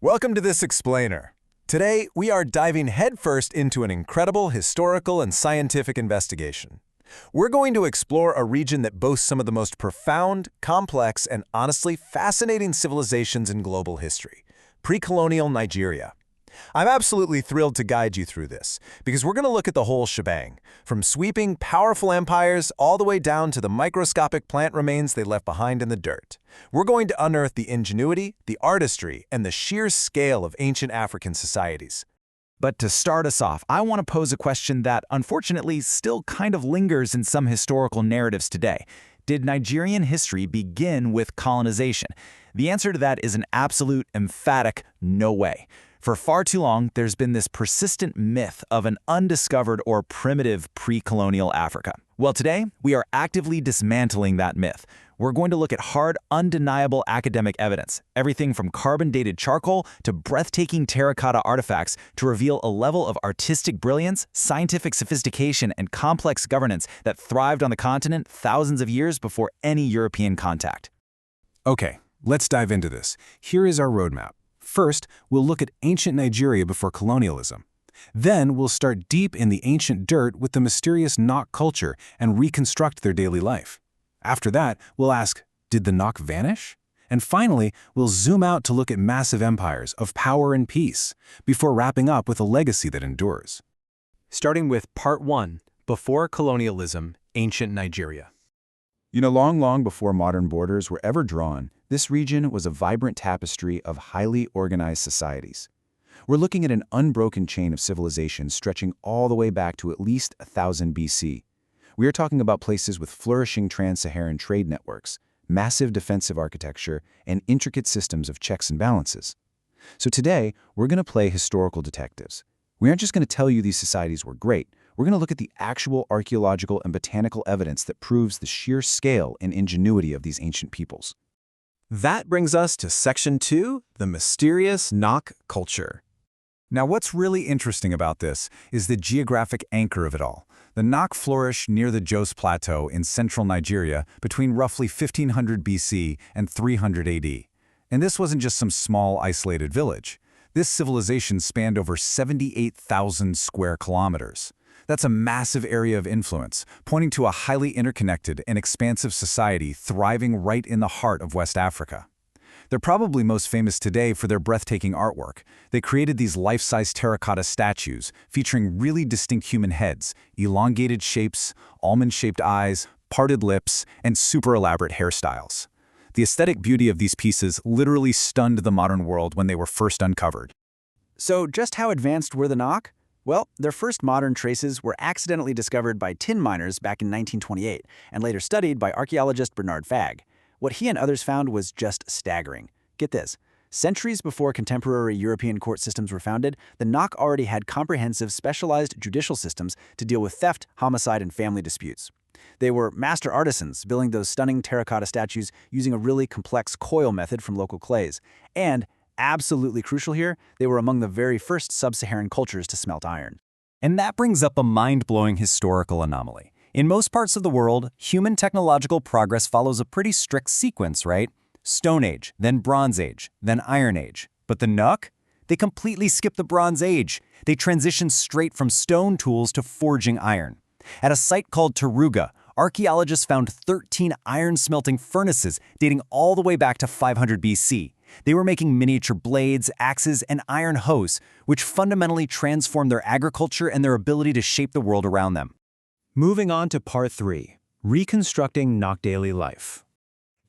Welcome to this explainer. Today, we are diving headfirst into an incredible historical and scientific investigation. We're going to explore a region that boasts some of the most profound, complex, and honestly fascinating civilizations in global history, pre-colonial Nigeria. I'm absolutely thrilled to guide you through this, because we're going to look at the whole shebang, from sweeping, powerful empires all the way down to the microscopic plant remains they left behind in the dirt. We're going to unearth the ingenuity, the artistry, and the sheer scale of ancient African societies. But to start us off, I want to pose a question that, unfortunately, still kind of lingers in some historical narratives today. Did Nigerian history begin with colonization? The answer to that is an absolute, emphatic no way. For far too long, there's been this persistent myth of an undiscovered or primitive pre-colonial Africa. Well, today, we are actively dismantling that myth. We're going to look at hard, undeniable academic evidence, everything from carbon-dated charcoal to breathtaking terracotta artifacts, to reveal a level of artistic brilliance, scientific sophistication, and complex governance that thrived on the continent thousands of years before any European contact. Okay, let's dive into this. Here is our roadmap. First, we'll look at ancient Nigeria before colonialism. Then we'll start deep in the ancient dirt with the mysterious Nok culture and reconstruct their daily life. After that, we'll ask, did the Nok vanish? And finally, we'll zoom out to look at massive empires of power and peace, before wrapping up with a legacy that endures. Starting with Part 1, Before Colonialism, Ancient Nigeria. Long before modern borders were ever drawn, this region was a vibrant tapestry of highly organized societies. We're looking at an unbroken chain of civilizations stretching all the way back to at least 1000 BC. We are talking about places with flourishing trans-Saharan trade networks, massive defensive architecture, and intricate systems of checks and balances. So today, we're going to play historical detectives. We aren't just going to tell you these societies were great. We're going to look at the actual archaeological and botanical evidence that proves the sheer scale and ingenuity of these ancient peoples. That brings us to Section 2, the mysterious Nok culture. Now, what's really interesting about this is the geographic anchor of it all. The Nok flourished near the Jos Plateau in central Nigeria between roughly 1500 BC and 300 AD. And this wasn't just some small, isolated village. This civilization spanned over 78,000 square kilometers. That's a massive area of influence, pointing to a highly interconnected and expansive society thriving right in the heart of West Africa. They're probably most famous today for their breathtaking artwork. They created these life-size terracotta statues featuring really distinct human heads, elongated shapes, almond-shaped eyes, parted lips, and super elaborate hairstyles. The aesthetic beauty of these pieces literally stunned the modern world when they were first uncovered. So just how advanced were the Nok? Well, their first modern traces were accidentally discovered by tin miners back in 1928 and later studied by archaeologist Bernard Fagg. What he and others found was just staggering. Get this. Centuries before contemporary European court systems were founded, the Nok already had comprehensive, specialized judicial systems to deal with theft, homicide, and family disputes. They were master artisans, building those stunning terracotta statues using a really complex coil method from local clays. And, absolutely crucial here, they were among the very first sub-Saharan cultures to smelt iron. And that brings up a mind-blowing historical anomaly. In most parts of the world, human technological progress follows a pretty strict sequence, right? Stone Age, then Bronze Age, then Iron Age. But the Nok? They completely skip the Bronze Age. They transition straight from stone tools to forging iron. At a site called Taruga, archaeologists found 13 iron-smelting furnaces dating all the way back to 500 BC. They were making miniature blades, axes, and iron hoes, which fundamentally transformed their agriculture and their ability to shape the world around them. Moving on to Part 3, Reconstructing Nok Daily Life.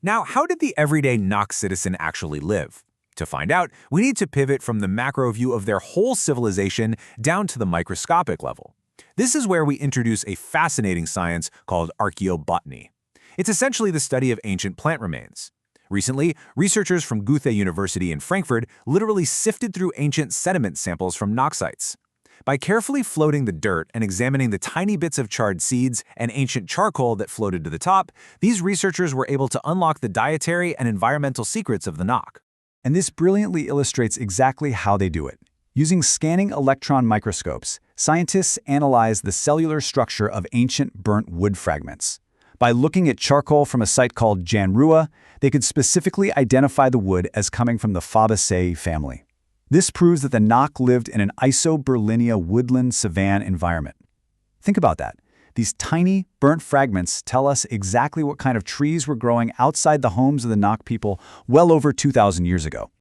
Now, how did the everyday Nok citizen actually live? To find out, we need to pivot from the macro view of their whole civilization down to the microscopic level. This is where we introduce a fascinating science called archaeobotany. It's essentially the study of ancient plant remains. Recently, researchers from Goethe University in Frankfurt literally sifted through ancient sediment samples from Nok sites. By carefully floating the dirt and examining the tiny bits of charred seeds and ancient charcoal that floated to the top, these researchers were able to unlock the dietary and environmental secrets of the Nok. And this brilliantly illustrates exactly how they do it. Using scanning electron microscopes, scientists analyze the cellular structure of ancient burnt wood fragments. By looking at charcoal from a site called Janrua, they could specifically identify the wood as coming from the Fabaceae family. This proves that the Nok lived in an isoberlinia woodland savanna environment. Think about that. These tiny, burnt fragments tell us exactly what kind of trees were growing outside the homes of the Nok people well over 2,000 years ago.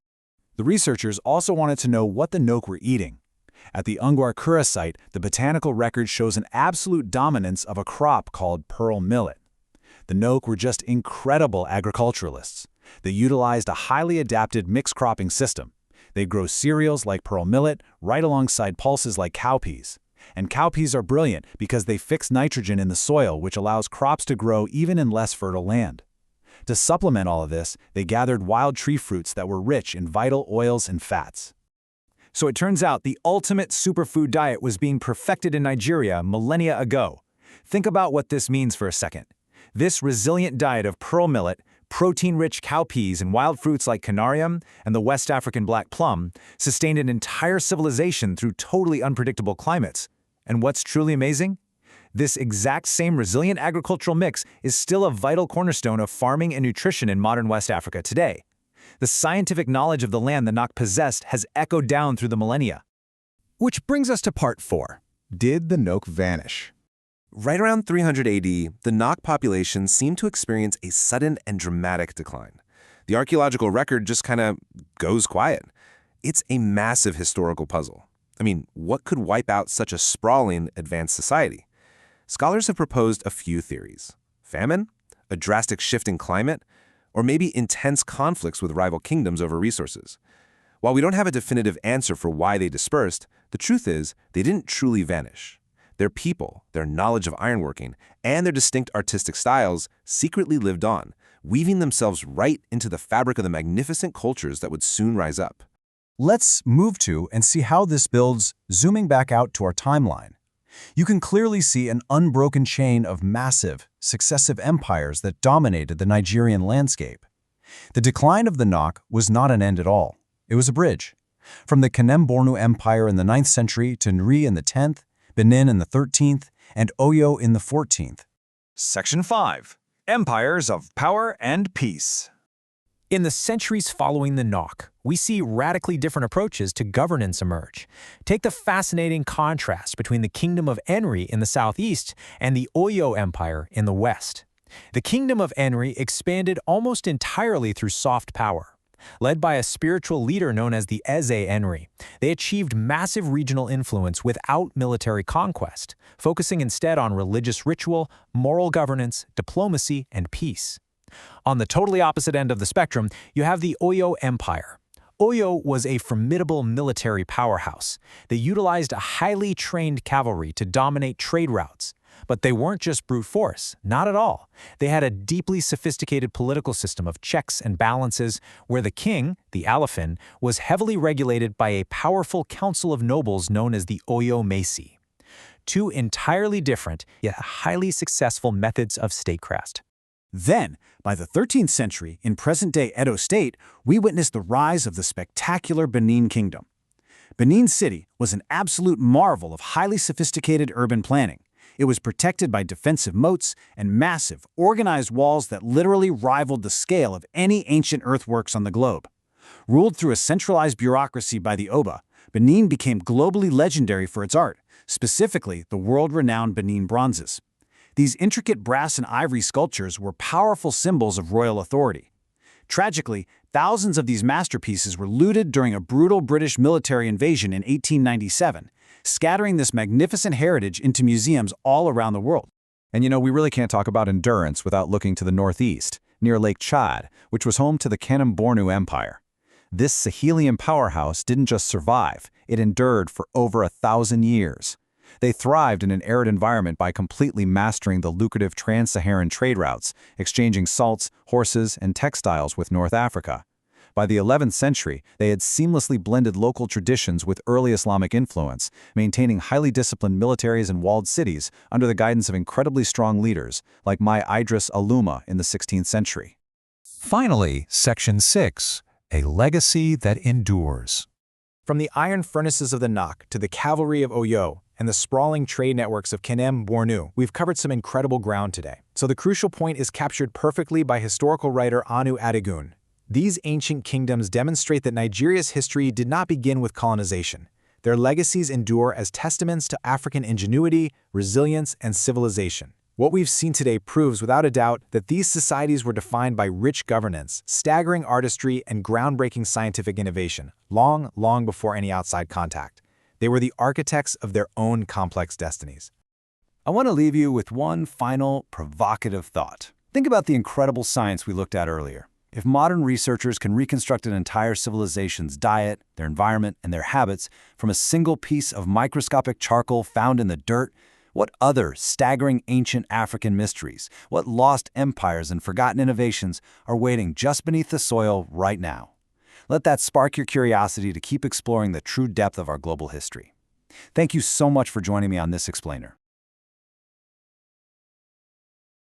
The researchers also wanted to know what the Nok were eating. At the Ungwar site, the botanical record shows an absolute dominance of a crop called pearl millet. The Nok were just incredible agriculturalists. They utilized a highly adapted mixed cropping system. They grow cereals like pearl millet right alongside pulses like cowpeas. And cowpeas are brilliant because they fix nitrogen in the soil, which allows crops to grow even in less fertile land. To supplement all of this, they gathered wild tree fruits that were rich in vital oils and fats. So it turns out the ultimate superfood diet was being perfected in Nigeria millennia ago. Think about what this means for a second. This resilient diet of pearl millet, protein-rich cowpeas, and wild fruits like canarium and the West African black plum sustained an entire civilization through totally unpredictable climates. And what's truly amazing? This exact same resilient agricultural mix is still a vital cornerstone of farming and nutrition in modern West Africa today. The scientific knowledge of the land the Nok possessed has echoed down through the millennia. Which brings us to part 4. Did the Nok vanish? Right around 300 AD, the Nok population seemed to experience a sudden and dramatic decline. The archaeological record just kind of goes quiet. It's a massive historical puzzle. I mean, what could wipe out such a sprawling, advanced society? Scholars have proposed a few theories. Famine? A drastic shift in climate? Or maybe intense conflicts with rival kingdoms over resources. While we don't have a definitive answer for why they dispersed, the truth is they didn't truly vanish. Their people, their knowledge of ironworking, and their distinct artistic styles secretly lived on, weaving themselves right into the fabric of the magnificent cultures that would soon rise up. Let's move to and see how this builds, zooming back out to our timeline. You can clearly see an unbroken chain of massive, successive empires that dominated the Nigerian landscape. The decline of the Nok was not an end at all. It was a bridge. From the Kanem-Bornu Empire in the 9th century to Nri in the 10th, Benin in the 13th, and Oyo in the 14th. Section 5. Empires of Power and Peace. In the centuries following the Nok, we see radically different approaches to governance emerge. Take the fascinating contrast between the Kingdom of Nri in the southeast and the Oyo Empire in the west. The Kingdom of Nri expanded almost entirely through soft power. Led by a spiritual leader known as the Eze Nri, they achieved massive regional influence without military conquest, focusing instead on religious ritual, moral governance, diplomacy, and peace. On the totally opposite end of the spectrum, you have the Oyo Empire. Oyo was a formidable military powerhouse. They utilized a highly trained cavalry to dominate trade routes. But they weren't just brute force, not at all. They had a deeply sophisticated political system of checks and balances where the king, the Alafin, was heavily regulated by a powerful council of nobles known as the Oyo Mesi. Two entirely different, yet highly successful methods of statecraft. Then, by the 13th century, in present-day Edo State, we witnessed the rise of the spectacular Benin Kingdom. Benin City was an absolute marvel of highly sophisticated urban planning. It was protected by defensive moats and massive, organized walls that literally rivaled the scale of any ancient earthworks on the globe. Ruled through a centralized bureaucracy by the Oba, Benin became globally legendary for its art, specifically the world-renowned Benin bronzes. These intricate brass and ivory sculptures were powerful symbols of royal authority. Tragically, thousands of these masterpieces were looted during a brutal British military invasion in 1897, scattering this magnificent heritage into museums all around the world. And we really can't talk about endurance without looking to the northeast, near Lake Chad, which was home to the Kanem-Bornu Empire. This Sahelian powerhouse didn't just survive, it endured for over 1,000 years. They thrived in an arid environment by completely mastering the lucrative trans-Saharan trade routes, exchanging salts, horses, and textiles with North Africa. By the 11th century, they had seamlessly blended local traditions with early Islamic influence, maintaining highly disciplined militaries and walled cities under the guidance of incredibly strong leaders, like Mai Idris Aluma in the 16th century. Finally, Section 6, a legacy that endures. From the iron furnaces of the Nok to the cavalry of Oyo and the sprawling trade networks of Kanem-Bornu, we've covered some incredible ground today. So the crucial point is captured perfectly by historical writer Anu Adigun. These ancient kingdoms demonstrate that Nigeria's history did not begin with colonization. Their legacies endure as testaments to African ingenuity, resilience, and civilization. What we've seen today proves without a doubt that these societies were defined by rich governance, staggering artistry, and groundbreaking scientific innovation, long before any outside contact. They were the architects of their own complex destinies. I want to leave you with one final provocative thought. Think about the incredible science we looked at earlier. If modern researchers can reconstruct an entire civilization's diet, their environment, and their habits from a single piece of microscopic charcoal found in the dirt, what other staggering ancient African mysteries, what lost empires and forgotten innovations are waiting just beneath the soil right now? Let that spark your curiosity to keep exploring the true depth of our global history. Thank you so much for joining me on this explainer.